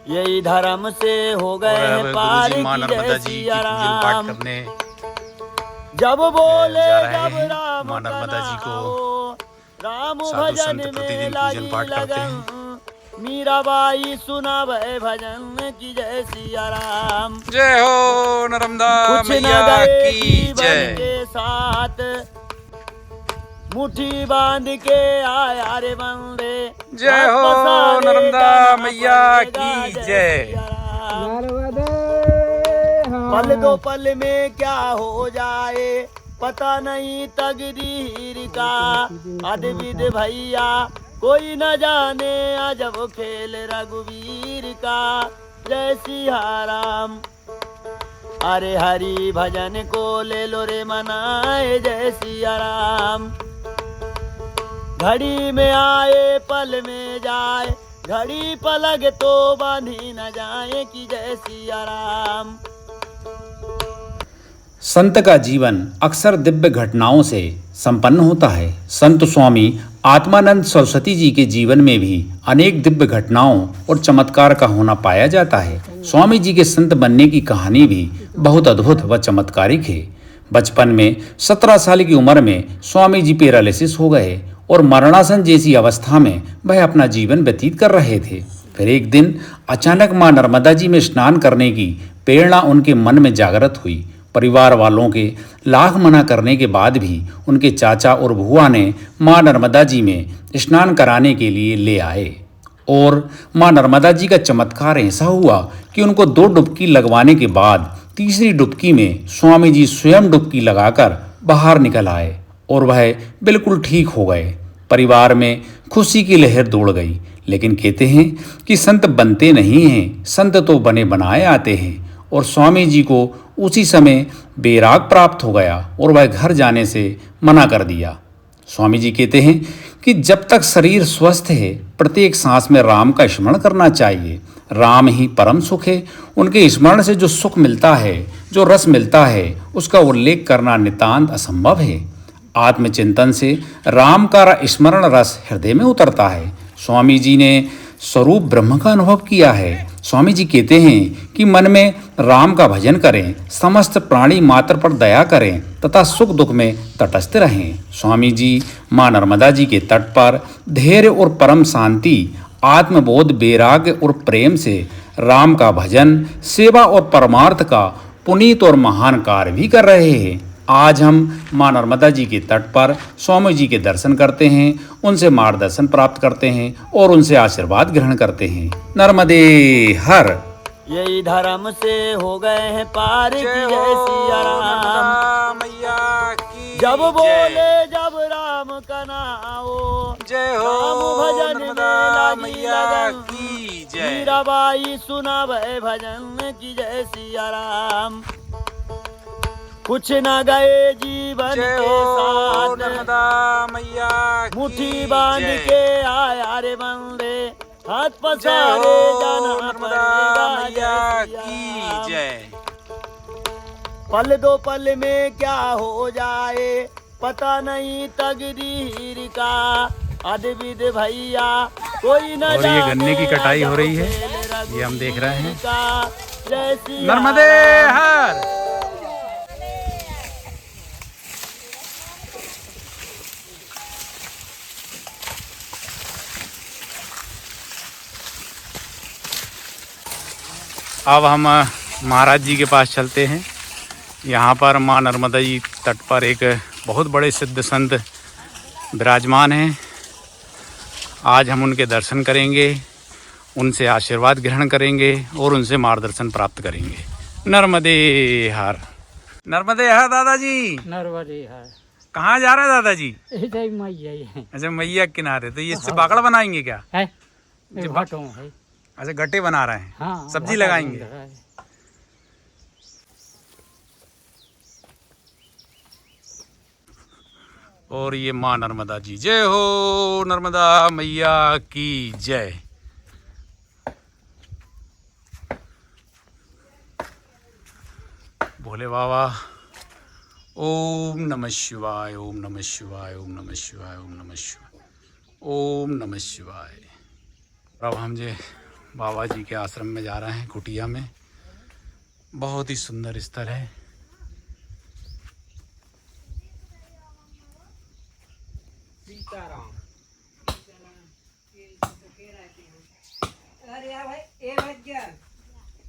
यही धर्म से हो गए हैं पार की जय सिया राम। जब बोले जब राम माँ नर्मदा जी को राम साधु भजन संत में प्रतिदिन पूजन लगी पाठ करते लगन। हैं। मीराबाई सुनावे भजन की जय सिया राम। जय हो नर्मदा कुछ न मैया गए की जीवन जय। के साथ मुट्ठी बांध के आया रे बंदे। जय हो नर्मदा मैया की जय। पल दो पल में क्या हो जाए पता नहीं तकदीर का। अद्विद भैया कोई न जाने अजब खेल रघुवीर का। जय सिया राम। अरे हरि भजन को ले लो रे मनाए जय सिया राम। घड़ी में आए पल में जाए घड़ी पलक तो बांधी न जाए कि जय सिया राम। संत का जीवन अक्सर दिव्य घटनाओं से संपन्न होता है। संत स्वामी आत्मानंद सरस्वती जी के जीवन में भी अनेक दिव्य घटनाओं और चमत्कार का होना पाया जाता है। स्वामी जी के संत बनने की कहानी भी बहुत अद्भुत व चमत्कारिक है। बचपन में 17 साल की उम्र में स्वामी जी पैरालिसिस हो गए और मरणासन जैसी अवस्था में वह अपना जीवन व्यतीत कर रहे थे। फिर एक दिन अचानक मां नर्मदा जी में स्नान करने की प्रेरणा उनके मन में जागृत हुई। परिवार वालों के लाख मना करने के बाद भी उनके चाचा और बुआ ने मां नर्मदा जी में स्नान कराने के लिए ले आए और मां नर्मदा जी का चमत्कार ऐसा हुआ कि उनको 2 डुबकी लगवाने के बाद तीसरी डुबकी में स्वामी जी स्वयं डुबकी लगाकर बाहर निकल आए और वह बिल्कुल ठीक हो गए। परिवार में खुशी की लहर दौड़ गई। लेकिन कहते हैं कि संत बनते नहीं हैं, संत तो बने बनाए आते हैं। और स्वामी जी को उसी समय बैराग प्राप्त हो गया और वह घर जाने से मना कर दिया। स्वामी जी कहते हैं कि जब तक शरीर स्वस्थ है प्रत्येक सांस में राम का स्मरण करना चाहिए। राम ही परम सुख है। उनके स्मरण से जो सुख मिलता है, जो रस मिलता है, उसका उल्लेख करना नितांत असंभव है। आत्मचिंतन से राम का स्मरण रस हृदय में उतरता है। स्वामी जी ने स्वरूप ब्रह्म का अनुभव किया है। स्वामी जी कहते हैं कि मन में राम का भजन करें, समस्त प्राणी मात्र पर दया करें तथा सुख दुख में तटस्थ रहें। स्वामी जी मां नर्मदा जी के तट पर धैर्य और परम शांति, आत्मबोध, वैराग्य और प्रेम से राम का भजन, सेवा और परमार्थ का पुनीत और महान कार्य भी कर रहे हैं। आज हम मां नर्मदा जी के तट पर स्वामी जी के दर्शन करते हैं, उनसे मार्गदर्शन प्राप्त करते हैं और उनसे आशीर्वाद ग्रहण करते हैं। नर्मदे हर। यही धर्म से हो गए हैं पार की जय सिया राम। जब बोले जब राम का नाओ जय हो राम भजन में लगी मैया लगन। की जय। मीराबाई सुनावे भजन की जय सिया राम। कुछ न गए जीवन के साथ मैया मुट्ठी बांध के आया रे बंदे। हाथ पसारे जाना पड़ेगा मैया जय की सिया राम। जय। पल दो पल में क्या हो जाए पता नहीं तकदीर का। अद्विद भैया कोई न और ये गन्ने की कटाई हो रही है, ये हम देख रहे हैं। नर्मदे हर। अब हम महाराज जी के पास चलते हैं। यहाँ पर माँ नर्मदा जी तट पर एक बहुत बड़े सिद्ध संत विराजमान हैं। आज हम उनके दर्शन करेंगे, उनसे आशीर्वाद ग्रहण करेंगे और उनसे मार्गदर्शन प्राप्त करेंगे। नर्मदे हर। नर्मदे हर दादाजी। नर्मदे हर। कहाँ जा रहे हैं दादाजी? इधर मैया है। अच्छा मैया किनारे, तो ये इससे बाकड़ा बनाएंगे क्या? है जी, घाटों है। अच्छा गट्टे बना रहे हैं। हाँ, सब्जी लगाएंगे। और ये माँ नर्मदा जी। जय हो नर्मदा मैया की जय। भोले बाबा। ओम नमः शिवाय, ओम नमः शिवाय, ओम नमः शिवाय, ओम नमः शिवाय, ओम नमः शिवाय। अब हम जे बाबा जी के आश्रम में जा रहे हैं, कुटिया में। बहुत ही सुंदर स्थल है।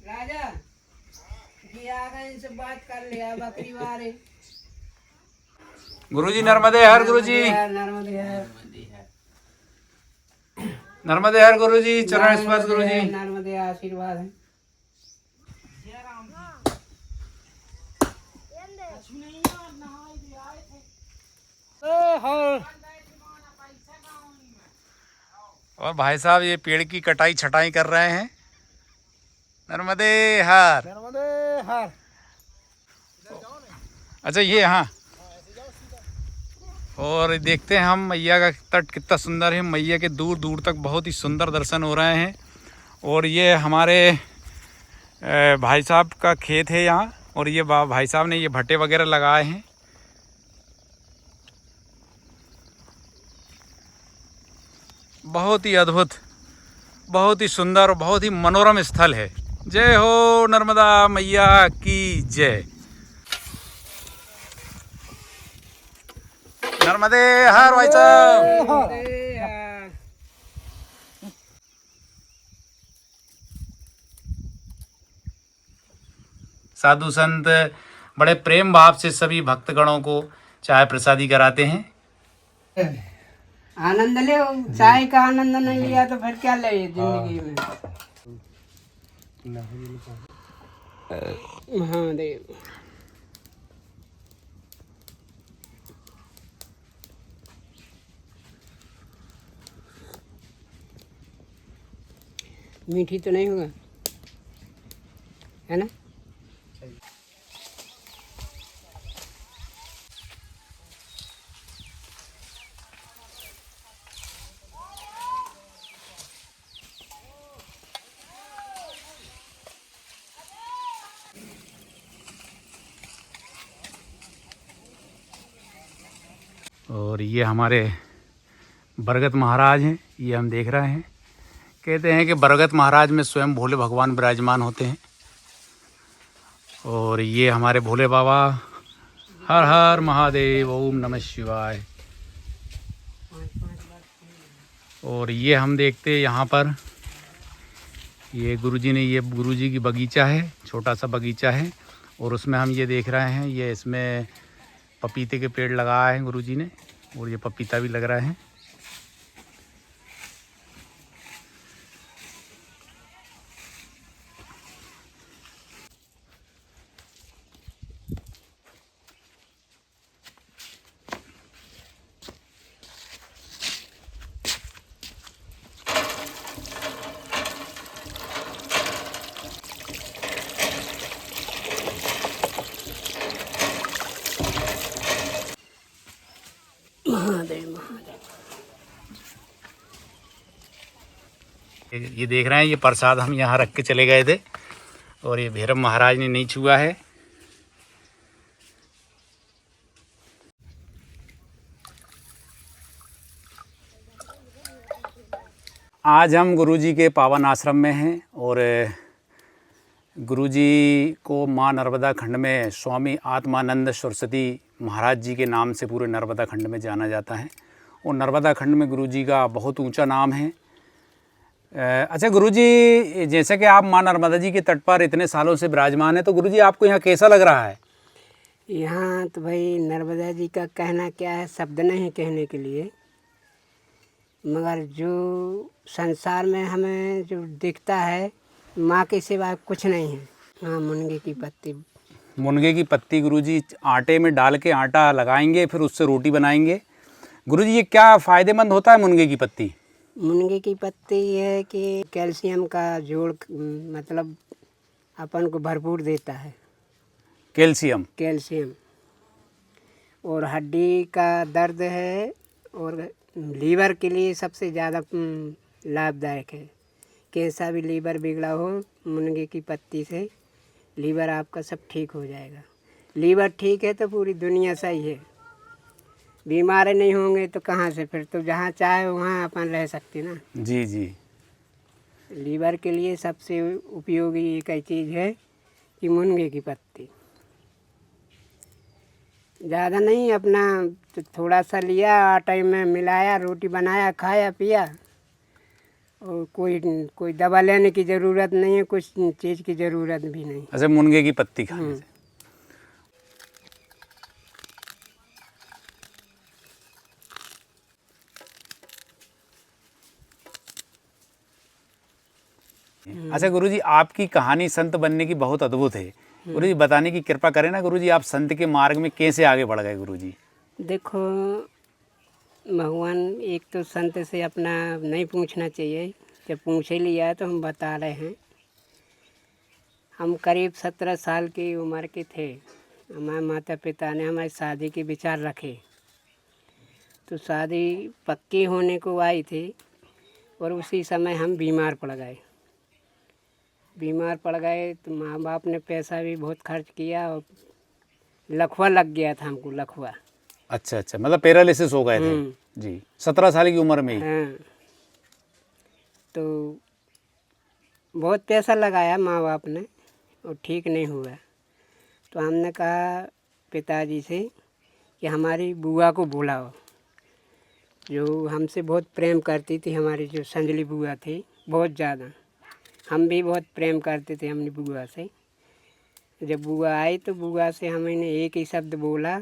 राजा ये आ गए, इनसे बात कर लिया बकरी वाले। गुरुजी नर्मदे हर गुरुजी, नर्मदे हर, नर्मदे हर गुरुजी, चरण स्पर्श गुरुजी। नर्मदे आशीर्वाद है। और भाई साहब ये पेड़ की कटाई छटाई कर रहे हैं। नर्मदे हर, नर्मदे हर। अच्छा ये हाँ। और देखते हैं हम मैया का तट कितना सुंदर है। मैया के दूर दूर तक बहुत ही सुंदर दर्शन हो रहे हैं। और ये हमारे भाई साहब का खेत है यहाँ। और ये भाई साहब ने ये भट्टे वगैरह लगाए हैं। बहुत ही अद्भुत, बहुत ही सुंदर, बहुत ही मनोरम स्थल है। जय हो नर्मदा मैया की जय। नर्मदे हर भाई साहब। साधु संत बड़े प्रेम भाव से सभी भक्तगणों को चाय प्रसादी कराते हैं। आनंद ले, चाय का आनंद नहीं लिया तो फिर क्या ले जिंदगी में। महादेव मीठी तो नहीं होगा, है ना? और ये हमारे बरगत महाराज हैं, ये हम देख रहे हैं। कहते हैं कि बरगत महाराज में स्वयं भोले भगवान विराजमान होते हैं। और ये हमारे भोले बाबा। हर हर महादेव, ओम नमः शिवाय। और ये हम देखते हैं यहाँ पर ये गुरुजी ने, ये गुरुजी की बगीचा है, छोटा सा बगीचा है। और उसमें हम ये देख रहे हैं, ये इसमें पपीते के पेड़ लगाए हैं गुरुजी ने। और ये पपीता भी लग रहा है। महादेव महादेव। ये देख रहे हैं, ये प्रसाद हम यहाँ रख के चले गए थे और ये भैरव महाराज ने नहीं छुआ है। आज हम गुरुजी के पावन आश्रम में हैं और गुरुजी को माँ नर्मदा खंड में स्वामी आत्मानंद सरस्वती महाराज जी के नाम से पूरे नर्मदा खंड में जाना जाता है। और नर्मदा खंड में गुरुजी का बहुत ऊंचा नाम है। अच्छा गुरुजी, जैसे कि आप माँ नर्मदा जी के तट पर इतने सालों से विराजमान हैं, तो गुरुजी आपको यहाँ कैसा लग रहा है? यहाँ तो भाई नर्मदा जी का कहना क्या है, शब्द नहीं कहने के लिए। मगर जो संसार में हमें जो दिखता है, माँ के सिवा कुछ नहीं है। हाँ, मुनगे की पत्ती। मुनगे की पत्ती गुरुजी आटे में डाल के आटा लगाएंगे, फिर उससे रोटी बनाएंगे। गुरुजी ये क्या फ़ायदेमंद होता है मुनगे की पत्ती? मुनगे की पत्ती है कि कैल्शियम का जोड़, मतलब अपन को भरपूर देता है। कैल्शियम और हड्डी का दर्द है और लीवर के लिए सबसे ज़्यादा लाभदायक है। कैसा भी लीवर बिगड़ा हो, मुनगे की पत्ती से लीवर आपका सब ठीक हो जाएगा। लीवर ठीक है तो पूरी दुनिया सही है। बीमार नहीं होंगे तो कहाँ से, फिर तो जहाँ चाहे वहाँ अपन रह सकते ना। जी जी। लीवर के लिए सबसे उपयोगी एक ही चीज़ है कि मुनगे की पत्ती। ज़्यादा नहीं, अपना तो थोड़ा सा लिया, आटे में मिलाया, रोटी बनाया, खाया पिया, और कोई दवा लेने की ज़रूरत नहीं है, कुछ चीज़ की ज़रूरत भी नहीं। अच्छा, मुनगे की पत्ती खाने से। अच्छा गुरुजी, आपकी कहानी संत बनने की बहुत अद्भुत है। गुरुजी बताने की कृपा करें ना गुरुजी, आप संत के मार्ग में कैसे आगे बढ़ गए गुरुजी? देखो, भगवान एक तो संत से अपना नहीं पूछना चाहिए, जब पूछ ही लिया तो हम बता रहे हैं। हम करीब 17 साल की उम्र के थे। हमारे माता पिता ने हमारी शादी के विचार रखे, तो शादी पक्की होने को आई थी, और उसी समय हम बीमार पड़ गए। तो माँ बाप ने पैसा भी बहुत खर्च किया, और लकवा लग गया था हमको, लकवा। अच्छा अच्छा, मतलब पैरालिसिस हो गए थे जी 17 साल की उम्र में ही? हाँ, तो बहुत पैसा लगाया माँ बाप ने, और ठीक नहीं हुआ। तो हमने कहा पिताजी से कि हमारी बुआ को बुलाओ, जो हमसे बहुत प्रेम करती थी। हमारी जो संजली बुआ थी, बहुत ज़्यादा, हम भी बहुत प्रेम करते थे अपनी बुआ से। जब बुआ आई तो बुआ से हमने एक ही शब्द बोला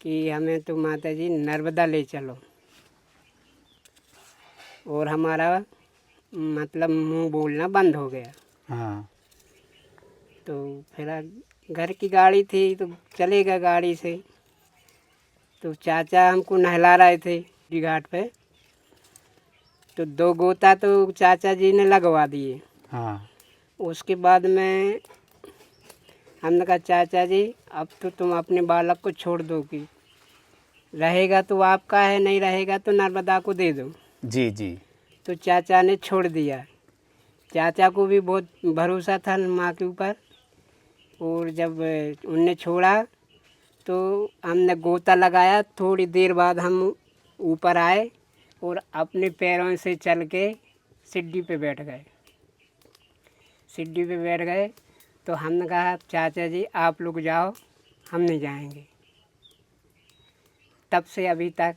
कि हमें तो माता जी नर्मदा ले चलो, और हमारा मतलब मुंह बोलना बंद हो गया। हाँ। तो फिर घर की गाड़ी थी तो चले गए गाड़ी से। तो चाचा हमको नहला रहे थे घाट पे, तो 2 गोता तो चाचा जी ने लगवा दिए। हाँ। उसके बाद में हमने कहा चाचा जी अब तो तुम अपने बालक को छोड़ दो, कि रहेगा तो आपका है, नहीं रहेगा तो नर्मदा को दे दो। जी जी। तो चाचा ने छोड़ दिया। चाचा को भी बहुत भरोसा था माँ के ऊपर, और जब उनने छोड़ा तो हमने गोता लगाया। थोड़ी देर बाद हम ऊपर आए और अपने पैरों से चल के सीढ़ी पे बैठ गए। तो हमने कहा चाचा जी आप लोग जाओ, हम नहीं जाएंगे। तब से अभी तक।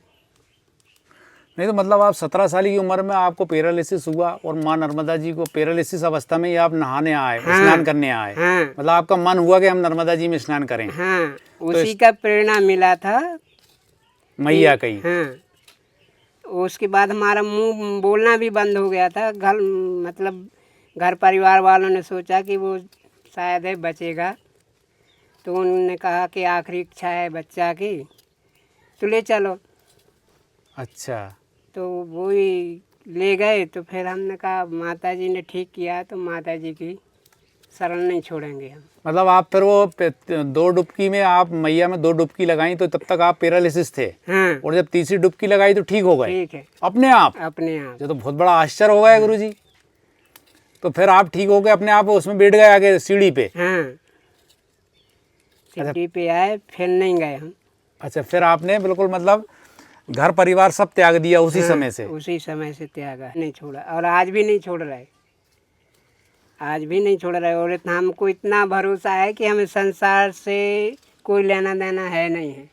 नहीं तो मतलब आप 17 साल की उम्र में आपको पैरालिसिस हुआ, और माँ नर्मदा जी को पैरालिसिस अवस्था में ही आप नहाने आए, हाँ, स्नान करने आए। हाँ, मतलब आपका मन हुआ कि हम नर्मदा जी में स्नान करें। हाँ, उसी का प्रेरणा मिला था मैया कही। हाँ, उसके बाद हमारा मुंह बोलना भी बंद हो गया था। घर परिवार वालों ने सोचा कि वो शायद है बचेगा, तो उन्होंने कहा कि आखिरी इच्छा है बच्चा की, तो ले चलो। अच्छा। तो वो ही ले गए। तो फिर हमने कहा माता जी ने ठीक किया, तो माता जी की शरण नहीं छोड़ेंगे हम। मतलब आप फिर वो 2 डुबकी में, आप मैया में 2 डुबकी लगाई तो तब तक आप पैरालिसिस थे, हाँ, और जब तीसरी डुबकी लगाई तो ठीक हो गए ठीक है, अपने आप? अपने आप। ये तो बहुत बड़ा आश्चर्य हो गया गुरुजी। तो फिर आप ठीक हो गए अपने आप, उसमें बैठ गए आगे सीढ़ी पे? हाँ, सीढ़ी पे आए, फिर नहीं गए हम। अच्छा, फिर आपने बिल्कुल मतलब घर परिवार सब त्याग दिया उसी समय से? उसी समय से त्यागा, नहीं छोड़ा, और आज भी नहीं छोड़ रहे। और हमको इतना भरोसा है कि हमें संसार से कोई लेना देना है नहीं है।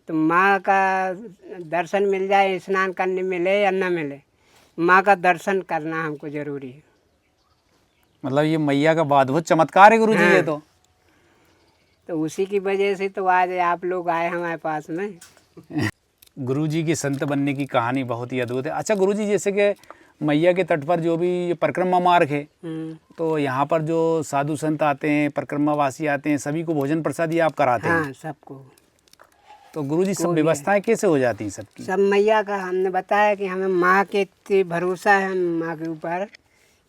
तो माँ का दर्शन मिल जाए, स्नान करने मिले या न मिले, माँ का दर्शन करना हमको ज़रूरी है। मतलब ये मैया का अद्भुत चमत्कार है गुरुजी। ये तो उसी की वजह से तो आज आप लोग आए हमारे पास में। गुरुजी की संत बनने की कहानी बहुत ही अद्भुत है। अच्छा गुरुजी, जैसे कि मैया के तट पर जो भी ये परिक्रमा मार्ग है, तो यहाँ पर जो साधु संत आते हैं, परिक्रमावासी आते हैं, सभी को भोजन प्रसाद ही आप कराते हैं? हाँ, सबको। तो गुरुजी सब व्यवस्थाएं कैसे हो जाती हैं सबकी? सब मैया का। हमने बताया कि हमें माँ के इतने भरोसा है माँ के ऊपर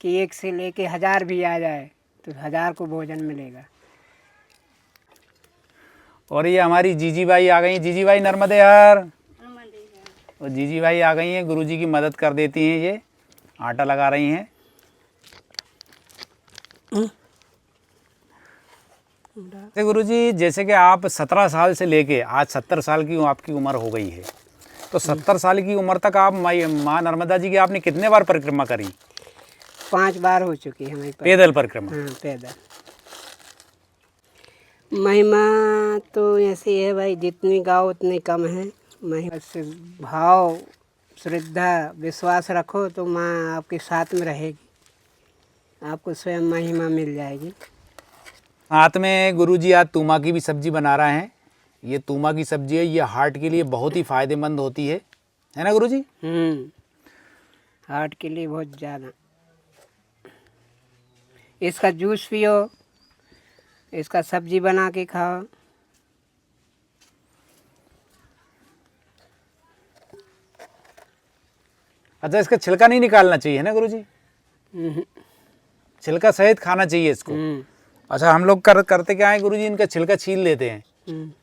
कि 1 से लेके 1000 भी आ जाए तो 1000 को भोजन मिलेगा। और ये हमारी जीजी भाई आ गई। जीजी भाई नर्मदे हर। और जीजी भाई आ गई हैं, गुरुजी की मदद कर देती हैं। ये आटा लगा रही हैं। गुरुजी, जैसे कि आप 17 साल से लेके आज 70 साल की आपकी उम्र हो गई है, तो 70 साल की उम्र तक आप माँ नर्मदा जी की आपने कितने बार परिक्रमा करी? 5 बार हो चुकी है हमारी पैदल परिक्रमा। हाँ, पैदल। महिमा तो ऐसी है भाई, जितनी गाओ उतनी कम है। महिमा से भाव, श्रद्धा, विश्वास रखो तो माँ आपके साथ में रहेगी, आपको स्वयं महिमा मिल जाएगी। साथ में गुरुजी आज तूमा की भी सब्जी बना रहे हैं। ये तूमा की सब्जी है, ये हार्ट के लिए बहुत ही फायदेमंद होती है ना गुरुजी? हार्ट के लिए बहुत ज़्यादा। इसका जूस पियो, इसका सब्जी बना के खाओ। अच्छा, इसका छिलका नहीं निकालना चाहिए ना गुरुजी? छिलका सहित खाना चाहिए इसको। अच्छा, हम लोग करते क्या है गुरुजी, इनका छिलका छील लेते हैं।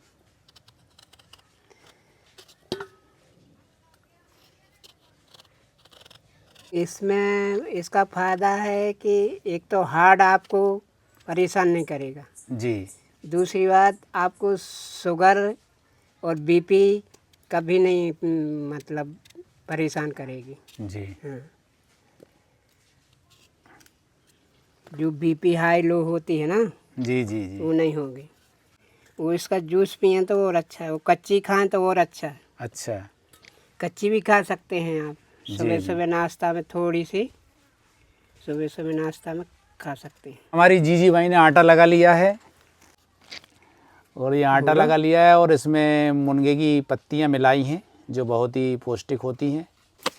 इसमें इसका फ़ायदा है कि एक तो हार्ट आपको परेशान नहीं करेगा जी। दूसरी बात, आपको शुगर और बीपी कभी नहीं मतलब परेशान करेगी जी। हाँ। जो बीपी हाई लो होती है ना, जी जी जी। वो नहीं होगी। वो इसका जूस पिए तो और अच्छा है, वो कच्ची खाएं तो और अच्छा है। अच्छा, कच्ची भी खा सकते हैं आप, जी, सुबह जी। सुबह नाश्ता में थोड़ी सी, सुबह सुबह नाश्ता में खा सकते हैं। हमारी जीजी भाई ने आटा लगा लिया है, और ये आटा लगा लिया है और इसमें मुनगे की पत्तियां मिलाई हैं जो बहुत ही पौष्टिक होती हैं।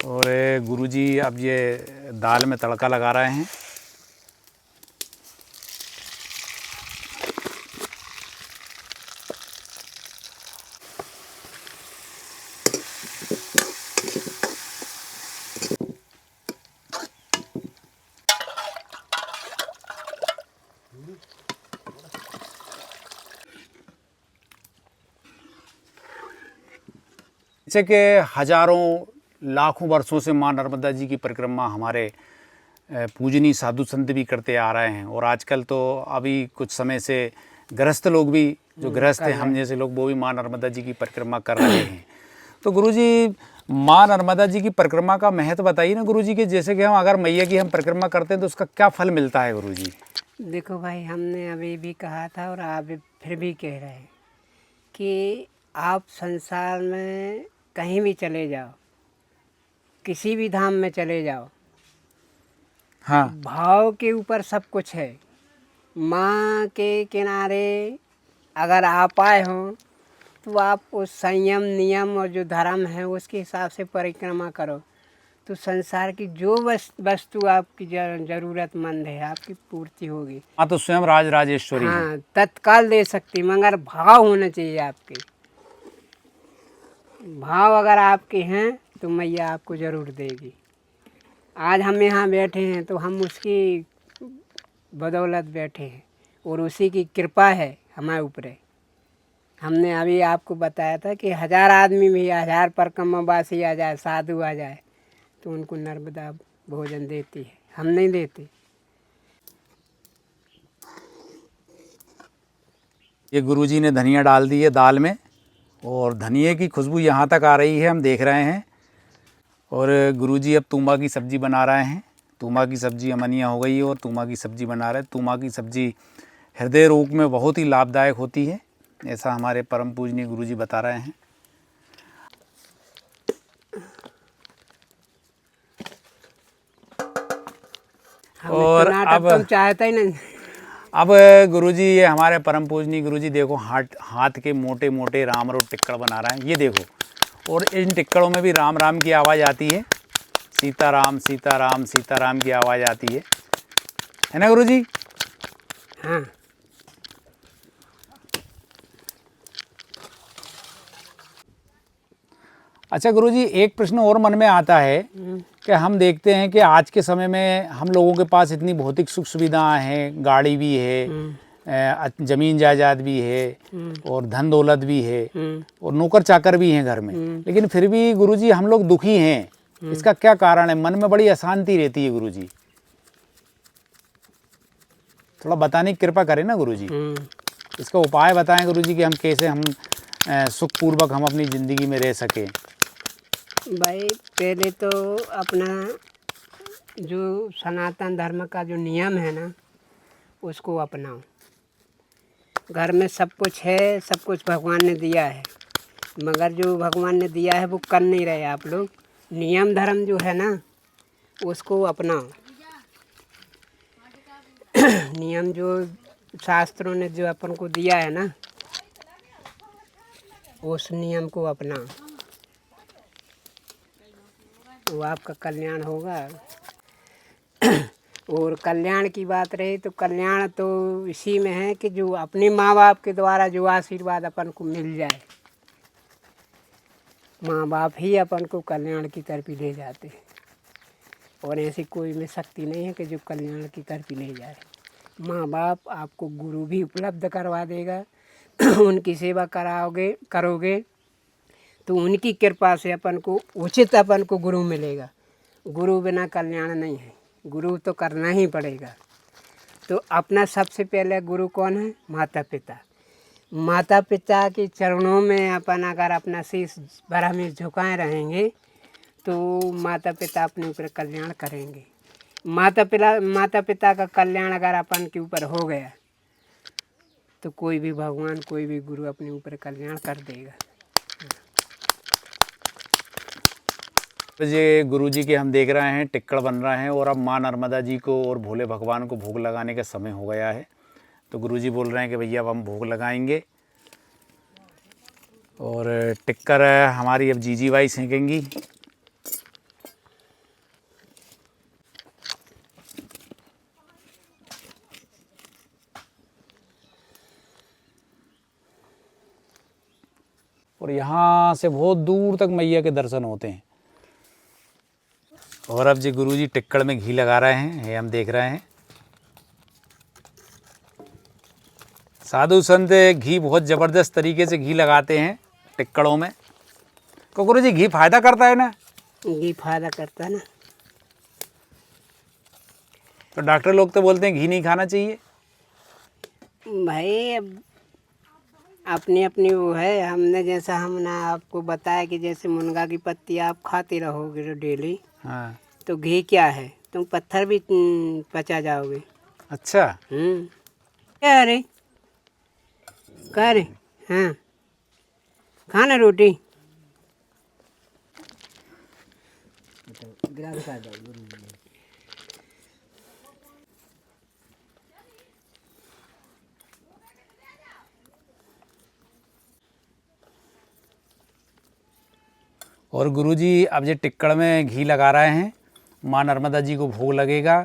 और गुरुजी अब ये दाल में तड़का लगा रहे हैं। जैसे कि हजारों लाखों वर्षों से माँ नर्मदा जी की परिक्रमा हमारे पूजनीय साधु संत भी करते आ रहे हैं, और आजकल तो अभी कुछ समय से गृहस्थ लोग भी, जो गृहस्थ हैं हम जैसे लोग, वो भी माँ नर्मदा जी की परिक्रमा कर रहे हैं। तो गुरुजी, माँ नर्मदा जी की परिक्रमा का महत्व बताइए ना गुरुजी, कि जैसे कि हम अगर मैया की हम परिक्रमा करते हैं तो उसका क्या फल मिलता है गुरुजी? देखो भाई, हमने अभी भी कहा था और आप फिर भी कह रहे हैं कि आप संसार में कहीं भी चले जाओ, किसी भी धाम में चले जाओ, हाँ, भाव के ऊपर सब कुछ है। माँ के किनारे अगर आप आए हो तो आप उस संयम, नियम और जो धर्म है उसके हिसाब से परिक्रमा करो, तो संसार की जो वस्तु आपकी ज़रूरतमंद है आपकी पूर्ति होगी। हाँ, तो स्वयं राज राजेश्वरी हैं। हाँ, तत्काल दे सकती, मगर भाव होना चाहिए आपके। भाव अगर आपके हैं तो मैया आपको ज़रूर देगी। आज हम यहाँ बैठे हैं तो हम उसकी बदौलत बैठे हैं, और उसी की कृपा है हमारे ऊपर। हमने अभी आपको बताया था कि 1000 आदमी भी, 1000 परिक्रमावासी आ जाए, साधु आ जाए, तो उनको नर्मदा भोजन देती है, हम नहीं देते। ये गुरुजी ने धनिया डाल दी है दाल में, और धनिए की खुशबू यहाँ तक आ रही है, हम देख रहे हैं। और गुरुजी अब तूमा की सब्ज़ी बना रहे हैं। तूमा की सब्ज़ी अमनिया हो गई है और तूमा की सब्ज़ी बना रहे हैं। तूमा की सब्ज़ी हृदय रोग में बहुत ही लाभदायक होती है, ऐसा हमारे परम पूजनीय गुरुजी बता रहे हैं। और अब तुम चाहते ही नहीं। अब गुरुजी, ये हमारे परम पूजनीय गुरुजी देखो हाथ के मोटे मोटे राम रोड टिक्कड़ बना रहे हैं, ये देखो। और इन टिक्कड़ों में भी राम राम की आवाज़ आती है, सीताराम सीताराम सीताराम की आवाज़ आती है ना गुरुजी? हाँ। अच्छा गुरुजी, एक प्रश्न और मन में आता है कि हम देखते हैं कि आज के समय में हम लोगों के पास इतनी भौतिक सुख सुविधाएं हैं, गाड़ी भी है, ज़मीन जायदाद भी है, और धन दौलत भी है, और नौकर चाकर भी हैं घर में, लेकिन फिर भी गुरुजी हम लोग दुखी हैं। इसका क्या कारण है? मन में बड़ी अशांति रहती है गुरुजी, थोड़ा बताने की कृपा करें ना गुरुजी। इसका उपाय बताएं गुरुजी कि हम कैसे सुखपूर्वक हम अपनी ज़िंदगी में रह सकें। भाई, पहले तो अपना जो सनातन धर्म का जो नियम है ना उसको अपनाओ। घर में सब कुछ है, सब कुछ भगवान ने दिया है, मगर जो भगवान ने दिया है वो कर नहीं रहे आप लोग। नियम धर्म जो है ना उसको अपनाओ। नियम जो शास्त्रों ने जो अपन को दिया है ना उस नियम को अपनाओ, तो आपका कल्याण होगा। और कल्याण की बात रही तो कल्याण तो इसी में है कि जो अपने माँ बाप के द्वारा जो आशीर्वाद अपन को मिल जाए, माँ बाप ही अपन को कल्याण की तरफ ही ले जाते हैं, और ऐसी कोई में शक्ति नहीं है कि जो कल्याण की तरफ ही ले जाए। माँ बाप आपको गुरु भी उपलब्ध करवा देगा। उनकी सेवा करोगे तो उनकी कृपा से अपन को उचित अपन को गुरु मिलेगा। गुरु बिना कल्याण नहीं है, गुरु तो करना ही पड़ेगा। तो अपना सबसे पहले गुरु कौन है? माता पिता। माता पिता के चरणों में अपन अगर अपना शीश भरा में झुकाए रहेंगे तो माता पिता अपने ऊपर कल्याण करेंगे। माता पिता का कल्याण अगर अपन के ऊपर हो गया तो कोई भी भगवान, कोई भी गुरु अपने ऊपर कल्याण कर देगा। तो ये गुरु जी के हम देख रहे हैं टिक्कड़ बन रहा है, और अब माँ नर्मदा जी को और भोले भगवान को भोग लगाने का समय हो गया है। तो गुरु जी बोल रहे हैं कि भैया अब हम भोग लगाएंगे, और टिक्कर हमारी अब जीजी बाई सेकेंगी। और यहाँ से बहुत दूर तक मैया के दर्शन होते हैं। और अब जी गुरु जी टिक्कड़ में घी लगा रहे हैं, ये हम देख रहे हैं। साधु संत घी बहुत ज़बरदस्त तरीके से घी लगाते हैं टिक्कड़ों में। तो गुरु जी घी फायदा करता है ना? घी फायदा करता है ना। तो डॉक्टर लोग तो बोलते हैं घी नहीं खाना चाहिए। भाई अब अपनी अपनी वो है। हमने जैसा हमने आपको बताया कि जैसे मुनगा की पत्ती आप खाते रहोगे तो डेली, हाँ, तो घी क्या है, तुम पत्थर भी पचा जाओगे। अच्छा। क्या रे कह रे? हाँ खाना रोटी। और गुरुजी अब ये टिक्कड़ में घी लगा रहे हैं, माँ नर्मदा जी को भोग लगेगा,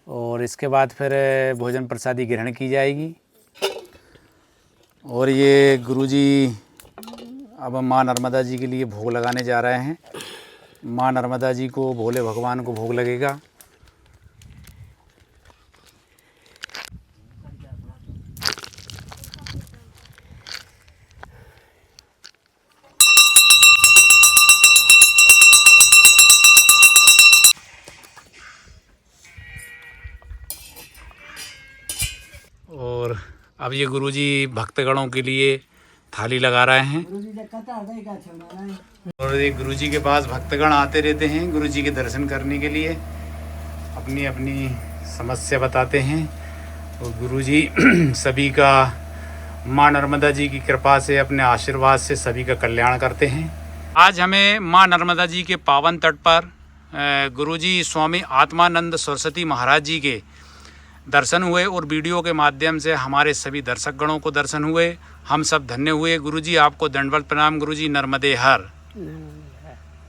और इसके बाद फिर भोजन प्रसादी ग्रहण की जाएगी। और ये गुरुजी अब माँ नर्मदा जी के लिए भोग लगाने जा रहे हैं। माँ नर्मदा जी को, भोले भगवान को भोग लगेगा। और अब ये गुरुजी भक्तगणों के लिए थाली लगा रहे हैं। और ये गुरुजी के पास भक्तगण आते रहते हैं गुरुजी के दर्शन करने के लिए, अपनी अपनी समस्या बताते हैं। और गुरुजी सभी का माँ नर्मदा जी की कृपा से, अपने आशीर्वाद से सभी का कल्याण करते हैं। आज हमें माँ नर्मदा जी के पावन तट पर गुरुजी स्वामी आत्मानंद सरस्वती महाराज जी के दर्शन हुए, और वीडियो के माध्यम से हमारे सभी दर्शक गणों को दर्शन हुए। हम सब धन्य हुए। गुरुजी आपको दंडवत प्रणाम। गुरुजी नर्मदे हर।